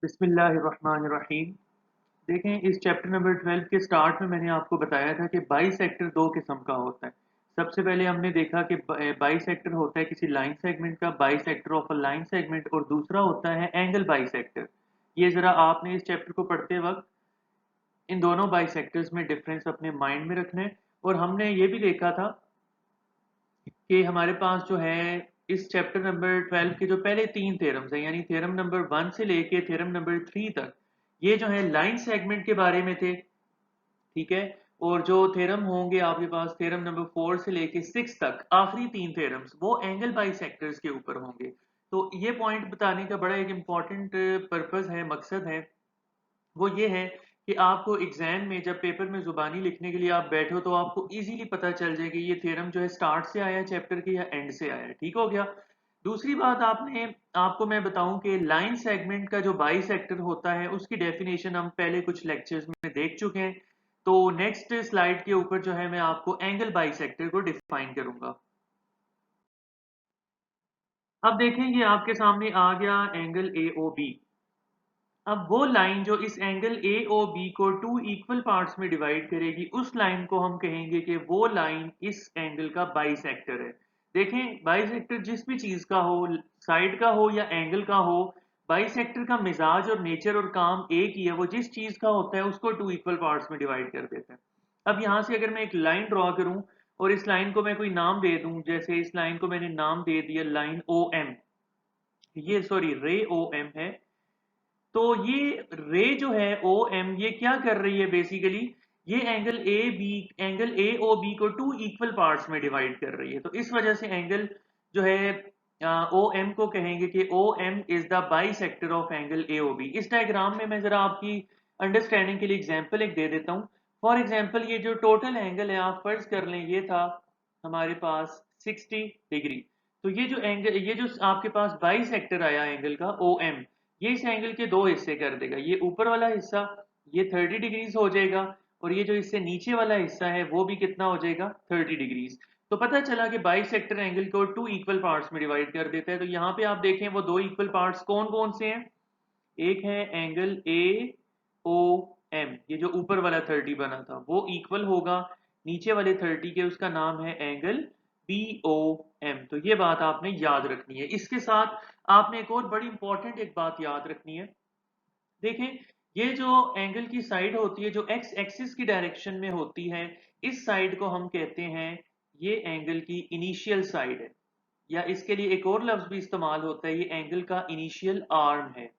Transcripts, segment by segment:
बिस्मिल्लाहिर्रहमानिर्रहीम। देखें, इस चैप्टर नंबर 12 के स्टार्ट में मैंने आपको बताया था कि बाईसेक्टर दो किस्म का होता है। सबसे पहले हमने देखा कि बाईसेक्टर होता है किसी लाइन सेगमेंट का, bisector of a line segment, और दूसरा होता है एंगल बाईसेक्टर। ये ज़रा आपने इस चैप्टर को पढ़ते वक्त इन दोनों बाईसेक्टर्स में डिफरेंस अपने माइंड में रखना है। और हमने ये भी देखा था कि हमारे पास जो है इस चैप्टर नंबर 12 के जो पहले तीन थ्योरम्स हैं, यानी थ्योरम नंबर 1 से लेके थ्योरम नंबर 3 तक, ये जो है लाइन सेगमेंट के बारे में थे। ठीक है। और जो थ्योरम होंगे आपके पास थ्योरम नंबर 4 से लेके 6 तक, आखिरी तीन थ्योरम्स वो एंगल बाइसेक्टर्स के ऊपर होंगे। तो ये पॉइंट बताने का बड़ा एक इंपॉर्टेंट पर्पस है, मकसद है। वो ये है कि आपको एग्जाम में जब पेपर में जुबानी लिखने के लिए आप बैठो तो आपको इजीली पता चल जाए कि ये थ्योरम जो है स्टार्ट से आया है चैप्टर के या एंड से आया है। ठीक हो गया। दूसरी बात आपको मैं बताऊं कि लाइन सेगमेंट का जो बाई सेक्टर होता है उसकी डेफिनेशन हम पहले कुछ लेक्चर्स में देख चुके हैं। तो नेक्स्ट स्लाइड के ऊपर जो है मैं आपको एंगल बाई सेक्टर को डिफाइन करूंगा। अब देखें, ये आपके सामने आ गया एंगल ए ओ बी। अब वो लाइन जो इस एंगल ए ओ बी को टू इक्वल पार्ट्स में डिवाइड करेगी, उस लाइन को हम कहेंगे कि वो लाइन इस एंगल का बाइसेक्टर है। देखें, बाइसेक्टर जिस भी चीज का हो, साइड का हो या एंगल का हो, बाइसेक्टर का मिजाज और नेचर और काम एक ही है। वो जिस चीज का होता है उसको टू इक्वल पार्ट्स में डिवाइड कर देता है। अब यहां से अगर मैं एक लाइन ड्रॉ करूं और इस लाइन को मैं कोई नाम दे दूं, जैसे इस लाइन को मैंने नाम दे दिया लाइन ओ एम, ये सॉरी रे ओ एम है। तो ये रे जो है ओ एम, ये क्या कर रही है बेसिकली, ये एंगल ए ओ बी को टू इक्वल पार्ट्स में डिवाइड कर रही है। तो इस वजह से एंगल जो है ओ एम को कहेंगे कि O M is the bisector of angle A O B. इस डायग्राम में मैं जरा आपकी अंडरस्टैंडिंग के लिए एग्जाम्पल एक दे देता हूँ। फॉर एग्जाम्पल, ये जो टोटल एंगल है आप फर्ज कर लें ये था हमारे पास 60 डिग्री। तो ये जो आपके पास बाई सेक्टर आया एंगल का ओ एम, ये इस एंगल के दो हिस्से कर देगा। ये ऊपर वाला हिस्सा ये 30 डिग्रीज हो जाएगा, और ये जो इससे नीचे वाला हिस्सा है वो भी कितना हो जाएगा, 30 डिग्रीज। तो पता चला कि बाई सेक्टर एंगल को टू इक्वल पार्ट्स में डिवाइड कर देता है। तो यहाँ पे आप देखें वो दो इक्वल पार्ट्स कौन कौन से हैं। एक है एंगल ए ओ एम, ये जो ऊपर वाला 30 बना था वो इक्वल होगा नीचे वाले 30 के, उसका नाम है एंगल बी ओ एम। तो ये बात आपने याद रखनी है। इसके साथ आपने एक और बड़ी इंपॉर्टेंट एक बात याद रखनी है। देखें, ये जो एंगल की साइड होती है जो एक्स एक्सिस की डायरेक्शन में होती है, इस साइड को हम कहते हैं ये एंगल की इनिशियल साइड है, या इसके लिए एक और लफ्ज भी इस्तेमाल होता है, ये एंगल का इनिशियल आर्म है।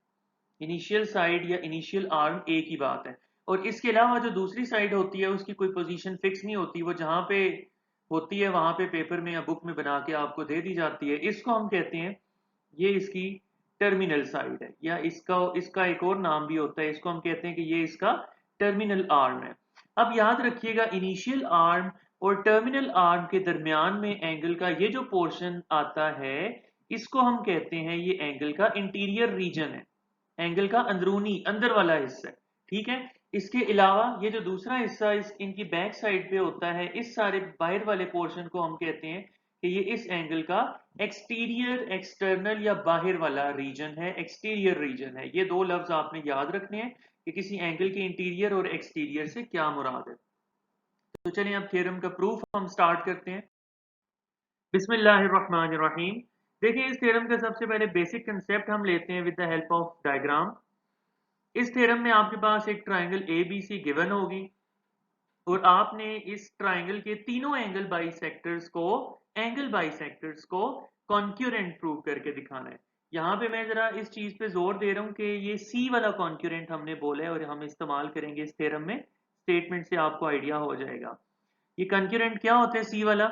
इनिशियल साइड या इनिशियल आर्म एक ही बात है। और इसके अलावा जो दूसरी साइड होती है उसकी कोई पोजीशन फिक्स नहीं होती, वो जहां पे होती है वहां पे पेपर में या बुक में बना के आपको दे दी जाती है। इसको हम कहते हैं, ये इसकी टर्मिनल साइड है, या इसका इसका एक और नाम भी होता है, इसको हम कहते हैं कि ये इसका टर्मिनल आर्म है। अब याद रखिएगा, इनिशियल आर्म और टर्मिनल आर्म के दरमियान में एंगल का ये जो पोर्शन आता है, इसको हम कहते हैं ये एंगल का इंटीरियर रीजन है, एंगल का अंदरूनी अंदर वाला हिस्सा है। ठीक है। इसके अलावा ये जो दूसरा हिस्सा इनकी बैक साइड पे होता है, इस सारे बाहर वाले पोर्शन को हम कहते हैं कि ये इस एंगल का एक्सटीरियर, एक्सटर्नल या बाहर वाला रीजन है, एक्सटीरियर रीजन है। ये दो लफ्ज आपने याद रखने हैं कि किसी एंगल के इंटीरियर और एक्सटीरियर से क्या मुराद है। तो चलिए अब थ्योरम का प्रूफ हम स्टार्ट करते हैं। बिस्मिल्लाहिर्रहमानिर्रहीम। देखिए, इस थ्योरम का सबसे पहले बेसिक कंसेप्ट हम लेते हैं with the help of diagram. इस थ्योरम में आपके पास एक triangle A B C given होगी, और आपने इस ट्राइंगल के तीनों एंगल बाइसेक्टर्स को कॉन्क्यूरेंट प्रूव करके दिखाना है। यहां पे मैं जरा इस चीज पे जोर दे रहा हूं कि ये सी वाला कॉन्क्यूरेंट हमने बोला है और हम इस्तेमाल करेंगे इस थ्योरम में। स्टेटमेंट से आपको आइडिया हो जाएगा ये कॉन्क्यूरेंट क्या होता है सी वाला।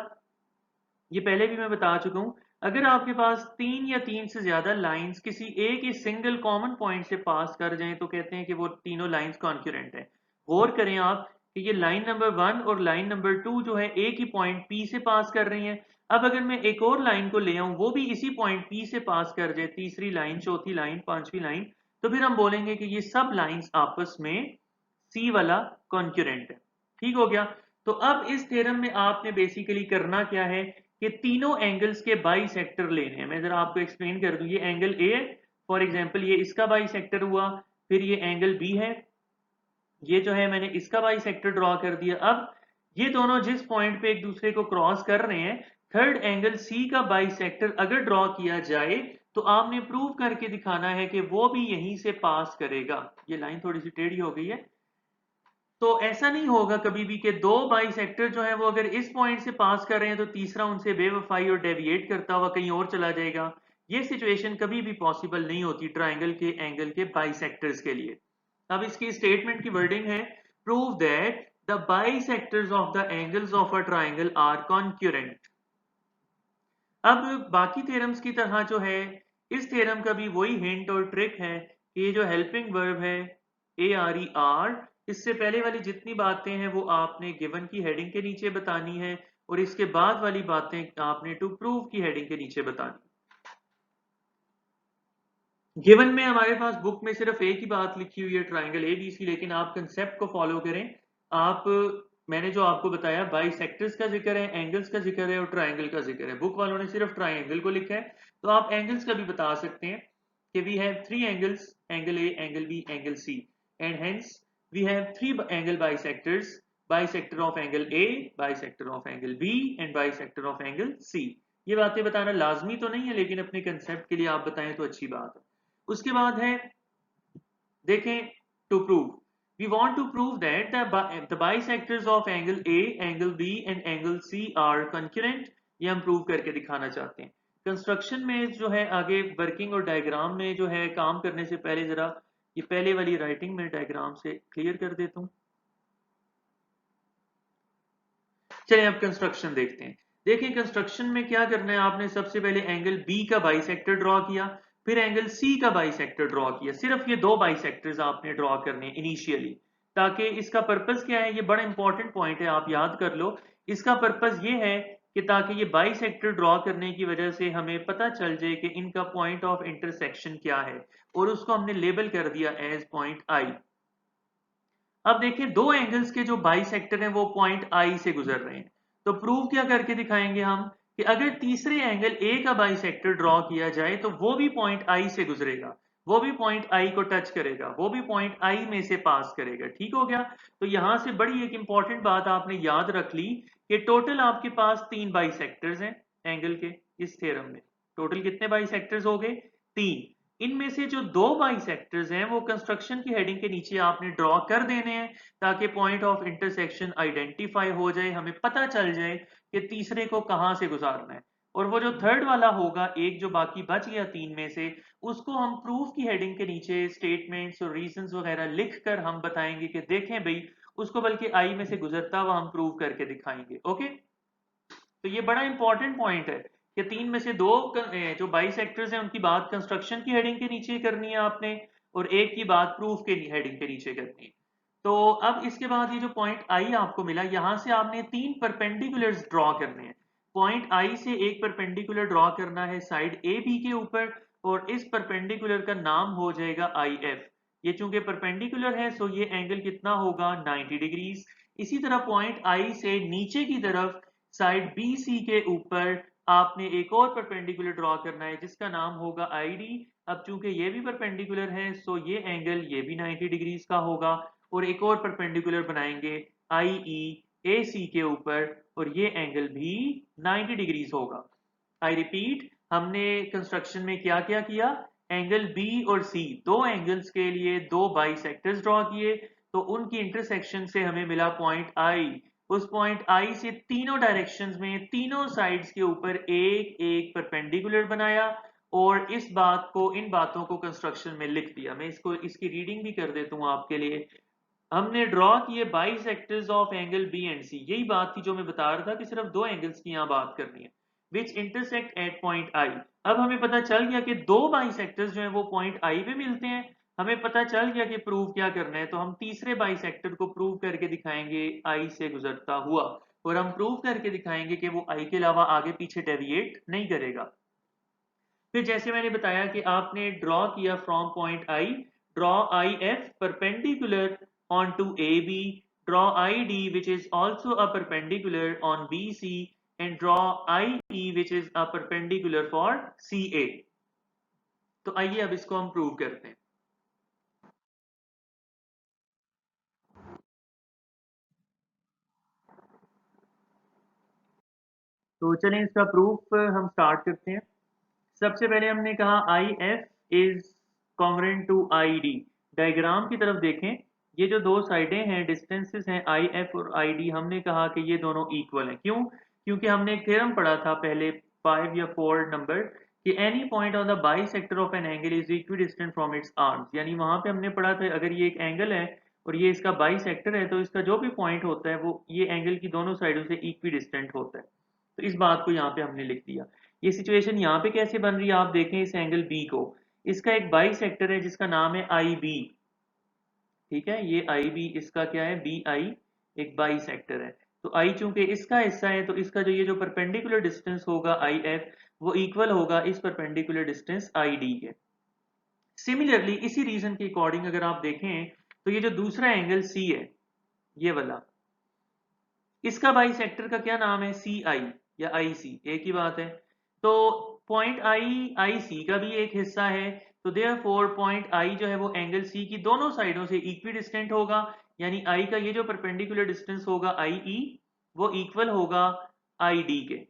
ये पहले भी मैं बता चुका हूं। अगर आपके पास तीन या तीन से ज्यादा लाइंस किसी एक ही सिंगल कॉमन पॉइंट से पास कर जाएं तो कहते हैं कि वो तीनों लाइंस कॉन्क्यूरेंट है। गौर करें आप कि ये लाइन नंबर 1 और लाइन नंबर 2 जो है एक ही पॉइंट पी से पास कर रही हैं। अब अगर मैं एक और लाइन को ले आऊं वो भी इसी पॉइंट पी से पास कर जाए, तीसरी लाइन, चौथी लाइन, पांचवी लाइन, तो फिर हम बोलेंगे कि ये सब लाइंस आपस में सी वाला कॉन्क्यूरेंट है। ठीक हो गया। तो अब इस थ्योरम में आपने बेसिकली करना क्या है कि तीनों एंगल्स के बाई सेक्टर लेने हैं। मैं जरा आपको एक्सप्लेन कर दूं, ये एंगल ए है फॉर एग्जाम्पल ये इसका बाई सेक्टर हुआ, फिर ये एंगल बी है, ये जो है मैंने इसका बाई सेक्टर ड्रॉ कर दिया। अब ये दोनों जिस पॉइंट पे एक दूसरे को क्रॉस कर रहे हैं, थर्ड एंगल सी का बाई सेक्टर अगर ड्रॉ किया जाए तो आपने प्रूव करके दिखाना है कि वो भी यहीं से पास करेगा। ये लाइन थोड़ी सी टेढ़ी हो गई है, तो ऐसा नहीं होगा कभी भी कि दो बाई सेक्टर जो है वो अगर इस पॉइंट से पास कर रहे हैं तो तीसरा उनसे बेवफाई और डेविएट करता हुआ कहीं और चला जाएगा। ये सिचुएशन कभी भी पॉसिबल नहीं होती ट्राइंगल के एंगल के बाई सेक्टर्स के लिए। अब इसकी स्टेटमेंट की वर्डिंग है, prove that the bisectors of the angles of a triangle are concurrent. अब बाकी थ्योरम्स की तरह जो है इस थ्योरम का भी वही हिंट और ट्रिक है कि ये जो हेल्पिंग वर्ब है ARER, इससे पहले वाली जितनी बातें हैं वो आपने गिवन की हेडिंग के नीचे बतानी है और इसके बाद वाली बातें आपने टू प्रूव की हेडिंग के नीचे बतानी। गिवन में हमारे पास बुक में सिर्फ एक ही बात लिखी हुई है ट्राइंगल ABC, लेकिन आप कंसेप्ट को फॉलो करें। आप मैंने जो आपको बताया बाई सेक्टर्स का जिक्र है, एंगल्स का जिक्र है और ट्राइंगल का जिक्र है। बुक वालों ने सिर्फ ट्राइंगल को लिखा है, तो आप एंगल्स का भी बता सकते हैं कि we have three angles, angle A, angle B, angle C, and hence we have three angle bisectors, bisector of angle A, bisector of angle B and bisector of angle C। ये बातें बताना लाजमी तो नहीं है, लेकिन अपने कंसेप्ट के लिए आप बताएं तो अच्छी बात है। उसके बाद है देखें to prove, we want to prove that the bisectors of angle A, angle B and angle C are concurrent। ये हम प्रूव करके दिखाना चाहते हैं। कंस्ट्रक्शन में जो है आगे वर्किंग और डायग्राम में जो है काम करने से पहले जरा ये पहले वाली राइटिंग में डायग्राम से क्लियर कर देता हूं। चलिए अब कंस्ट्रक्शन देखते हैं। देखिए कंस्ट्रक्शन में क्या करना है, आपने सबसे पहले एंगल B का बाइसेक्टर ड्रॉ किया, फिर एंगल C का बाइसेक्टर ड्रॉ किया। सिर्फ ये दो बाइसेक्टर्स आपने ड्रॉ करने इनिशियली, ताकि इसका पर्पस क्या है, ये बड़ा इंपॉर्टेंट पॉइंट है, आप याद कर लो। इसका पर्पस ये है कि ताकि ये बाइसेक्टर ड्रॉ करने की वजह से हमें पता चल जाए कि इनका पॉइंट ऑफ इंटरसेक्शन क्या है, और उसको हमने लेबल कर दिया एज पॉइंट I। अब देखिए दो एंगल्स के जो बाइसेक्टर हैं वो पॉइंट I से गुजर रहे हैं, तो प्रूव क्या करके दिखाएंगे हम कि अगर तीसरे एंगल A का बाइसेक्टर ड्रॉ किया जाए तो वो भी पॉइंट I से गुजरेगा, वो भी पॉइंट I को टच करेगा, वो भी पॉइंट I में से पास करेगा। ठीक हो गया। तो यहां से बड़ी एक इंपॉर्टेंट बात आपने याद रख ली कि टोटल आपके पास तीन बाइसेक्टर्स हैं एंगल के। इस थ्योरम में टोटल कितने बाइसेक्टर्स हो गए? तीन। इनमें से जो दो बाइसेक्टर्स हैं वो कंस्ट्रक्शन की हेडिंग के नीचे आपने ड्रॉ कर देने हैं, ताकि पॉइंट ऑफ इंटरसेक्शन आइडेंटिफाई हो जाए, हमें पता चल जाए कि तीसरे को कहां से गुजारना है। और वो जो थर्ड वाला होगा, एक जो बाकी बच गया तीन में से, उसको हम प्रूफ की हेडिंग के नीचे स्टेटमेंट्स और रीजंस वगैरह लिख कर हम बताएंगे कि देखें भाई उसको बल्कि आई में से गुजरता हुआ हम प्रूव करके दिखाएंगे। ओके, तो ये बड़ा इंपॉर्टेंट पॉइंट है कि तीन में से दो जो बाइसेक्टर्स हैं उनकी बात कंस्ट्रक्शन की हेडिंग के नीचे करनी है आपने, और एक की बात प्रूफ के हेडिंग के नीचे करनी है। तो अब इसके बाद ये जो पॉइंट आई आपको मिला, यहां से आपने तीन परपेंडिकुलर्स ड्रॉ करने हैं। पॉइंट आई से एक परपेंडिकुलर ड्रॉ करना है साइड ए बी के ऊपर, और इस परपेंडिकुलर का नाम हो जाएगा IF। ये चूंकि परपेंडिकुलर है सो ये एंगल कितना होगा? 90 डिग्रीज। इसी तरह पॉइंट आई से नीचे की तरफ साइड BC के ऊपर आपने एक और परपेंडिकुलर ड्रॉ करना है जिसका नाम होगा ID। अब चूंकि ये भी परपेंडिकुलर है सो ये एंगल ये भी 90 डिग्रीज का होगा, और एक और परपेंडिकुलर बनाएंगे IE AC के ऊपर, और ये एंगल भी 90 डिग्रीज होगा। आई रिपीट, हमने कंस्ट्रक्शन में क्या क्या किया? एंगल B और C, दो एंगल्स के लिए दो बाइसेक्टर्स ड्रॉ किए, तो उनकी इंटरसेक्शन से हमें मिला पॉइंट I। उस पॉइंट I से तीनों डायरेक्शंस में तीनों साइड्स के ऊपर एक एक परपेंडिकुलर बनाया, और इस बात को, इन बातों को कंस्ट्रक्शन में लिख दिया। मैं इसको इसकी रीडिंग भी कर देता हूं आपके लिए। हमने ड्रॉ किए bisectors of angle B and C। यही बात थी जो मैं बता रहा था कि सिर्फ दो एंगल्स की यहां बात करनी है, विच इंटरसेक्ट एट पॉइंट I। अब हमें पता चल गया कि दो बाइसेक्टर्स जो हैं वो पॉइंट I पे मिलते हैं। हमें पता चल गया कि प्रूव क्या करना है, तो हम तीसरे बाइसेक्टर को प्रूव करके दिखाएंगे I से गुजरता हुआ, और हम प्रूव करके दिखाएंगे कि वो I के अलावा आगे पीछे डेविएट नहीं करेगा। फिर जैसे मैंने बताया कि आपने ड्रॉ किया from point I, draw IF perpendicular on to AB, draw ID which is also a perpendicular on BC, and draw IE which is a perpendicular for CA। तो आइए अब इसको हम प्रूव करते हैं। तो चलें इसका प्रूफ हम स्टार्ट करते हैं। सबसे पहले हमने कहा I F is congruent to I D. Diagram की तरफ देखें, ये जो दो साइडें हैं, डिस्टेंसेस हैं आई एफ और आई डी, हमने कहा कि ये दोनों इक्वल हैं। क्यों? क्योंकि हमने एक थ्योरम पढ़ा था पहले 5 या 4 नंबर कि any point on the bisector of an angle is equi distant from its arms. यानी वहां पे हमने पढ़ा था अगर ये एक एंगल है और ये इसका बाई सेक्टर है तो इसका जो भी पॉइंट होता है वो ये एंगल की दोनों साइडों से इक्वी डिस्टेंट होता है। तो इस बात को यहाँ पे हमने लिख दिया। ये सिचुएशन यहाँ पे कैसे बन रही है आप देखें इस एंगल बी को। इसका एक बाई सेक्टर है जिसका नाम है आई बी। ठीक है, ये आई बी इसका क्या है, बी आई एक बाई सेक्टर है। तो आई चूंकि इसका हिस्सा है तो इसका जो ये जो परपेंडिकुलर डिस्टेंस होगा आई एफ वो इक्वल होगा इस परपेंडिकुलर डिस्टेंस आई डी के। सिमिलरली इसी रीजन के अकॉर्डिंग अगर आप देखें तो ये जो दूसरा एंगल सी है ये वाला, इसका बाई सेक्टर का क्या नाम है, सी आई या आई सी, एक ही बात है। तो पॉइंट आई आई सी का भी एक हिस्सा है, तो देयरफॉर पॉइंट आई जो है वो एंगल सी की दोनों साइडों से इक्वी डिस्टेंट होगा। यानी आई का ये जो परपेंडिकुलर डिस्टेंस होगा आई ई वो इक्वल होगा आई डी के।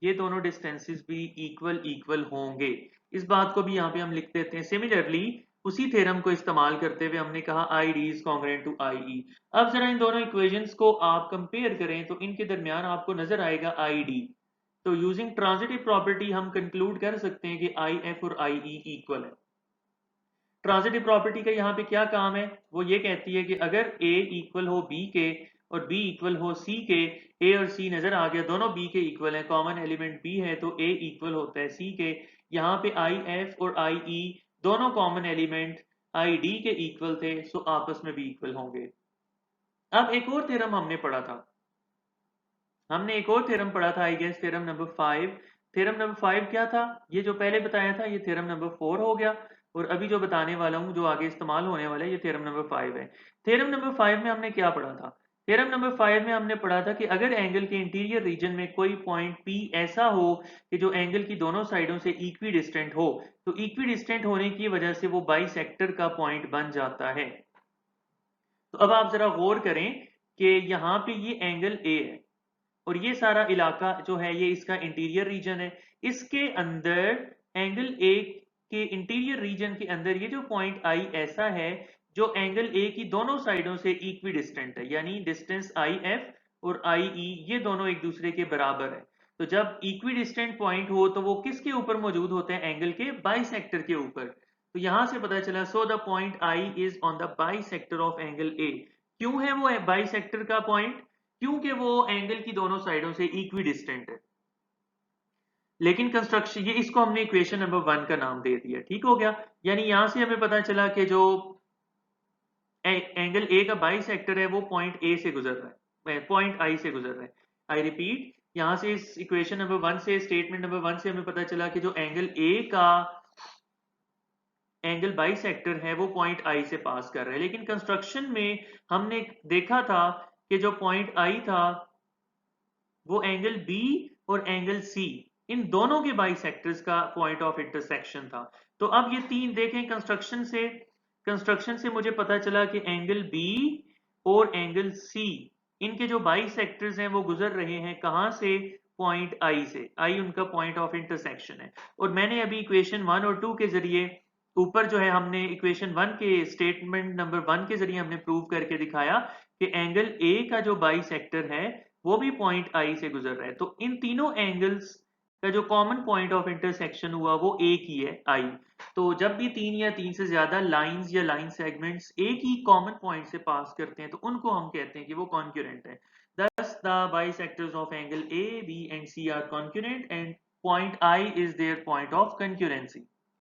ये दोनों डिस्टेंसेस भी इक्वल इक्वल होंगे। इस बात को भी यहाँ पे हम लिख देते हैं। सिमिलरली उसी थ्योरम को इस्तेमाल करते हुए हमने कहा I D is congruent to I E. अब जरा इन दोनों इक्वेशंस को आप कंपेयर करें तो इनके दरमियान आपको नजर आएगा आई डी। तो यूजिंग ट्रांजिटिव प्रॉपर्टी हम कंक्लूड कर सकते हैं कि आई एफ और आई ई इक्वल है। ट्रांजिटिव प्रॉपर्टी का यहाँ पे क्या काम है, वो ये कहती है कि अगर a इक्वल हो b के और b इक्वल हो c के, a और c नजर आ गया दोनों b के इक्वल है, कॉमन एलिमेंट b है तो a इक्वल होता है c के। यहाँ पे आई एफ और आई ई दोनों कॉमन एलिमेंट आई डी के इक्वल थे, सो आपस में भी इक्वल होंगे। अब एक और थ्योरम हमने पढ़ा था, हमने एक और थ्योरम पढ़ा था, I guess theorem number 5। Theorem number 5 क्या था, ये जो पहले बताया था ये थ्योरम नंबर 4 हो गया, और अभी जो बताने वाला हूं जो आगे इस्तेमाल होने वाला है ये थ्योरम नंबर 5 है। थ्योरम नंबर 5 में हमने क्या पढ़ा था, थ्योरम नंबर 5 में हमने पढ़ा था कि अगर एंगल के इंटीरियर रीजन में कोई पॉइंट P ऐसा हो कि जो एंगल की दोनों साइडों से इक्वी डिस्टेंट हो, तो इक्वी डिस्टेंट होने की वजह से वो बाई सेक्टर का पॉइंट बन जाता है। तो अब आप जरा गौर करें कि यहाँ पे ये एंगल A है और ये सारा इलाका जो है ये इसका इंटीरियर रीजन है। इसके अंदर एंगल ए के इंटीरियर रीजन के अंदर ये जो पॉइंट आई ऐसा है जो एंगल ए की दोनों साइडों से इक्वी डिस्टेंट है, यानी डिस्टेंस आई एफ और आई ई ये दोनों एक दूसरे के बराबर है। तो जब इक्वी डिस्टेंट पॉइंट हो तो वो किसके ऊपर मौजूद होते हैं, एंगल के बाई सेक्टर के ऊपर। तो यहां से पता चला so the point I is on the bisector of angle ए। क्यों है वो बाई सेक्टर का पॉइंट, क्योंकि वो एंगल की दोनों साइडों से इक्वी डिस्टेंट है। लेकिन कंस्ट्रक्शन ये इसको हमने इक्वेशन नंबर 1 का नाम दे दिया, ठीक हो गया। यानी यहां से हमें पता चला कि जो एंगल ए का बाई सेक्टर है वो पॉइंट ए से गुजर रहा है, पॉइंट आई से गुजर रहा है। आई रिपीट, यहां से इस इक्वेशन नंबर 1 से, स्टेटमेंट नंबर 1 से हमें पता चला कि जो एंगल ए का एंगल बाई सेक्टर है वो पॉइंट आई से पास कर रहा है। लेकिन कंस्ट्रक्शन में हमने देखा था कि जो पॉइंट आई था वो एंगल बी और एंगल सी इन दोनों के बाइसेक्टर्स का पॉइंट ऑफ इंटरसेक्शन था। तो अब ये तीन देखें कंस्ट्रक्शन से मुझे पता चला कि एंगल बी और एंगल सी इनके जो बाइसेक्टर्स हैं वो गुजर रहे हैं कहां से, पॉइंट आई से। आई उनका पॉइंट ऑफ इंटरसेक्शन है। और मैंने अभी इक्वेशन 1 और 2 के जरिए ऊपर जो है हमने इक्वेशन 1 के स्टेटमेंट नंबर 1 के जरिए हमने प्रूव करके दिखाया कि एंगल ए का जो बाई सेक्टर है वो भी पॉइंट आई से गुजर रहा है। तो इन तीनों एंगल्स का जो कॉमन पॉइंट ऑफ इंटरसेक्शन हुआ वो एक ही है, आई। तो जब भी तीन या तीन से ज्यादा लाइंस या लाइन सेगमेंट्स एक ही कॉमन पॉइंट से पास करते हैं तो उनको हम कहते हैं कि वो कॉन्क्यूरेंट है। Thus, the bisectors of angle A, B and C are concurrent and point I is their point of concurrency.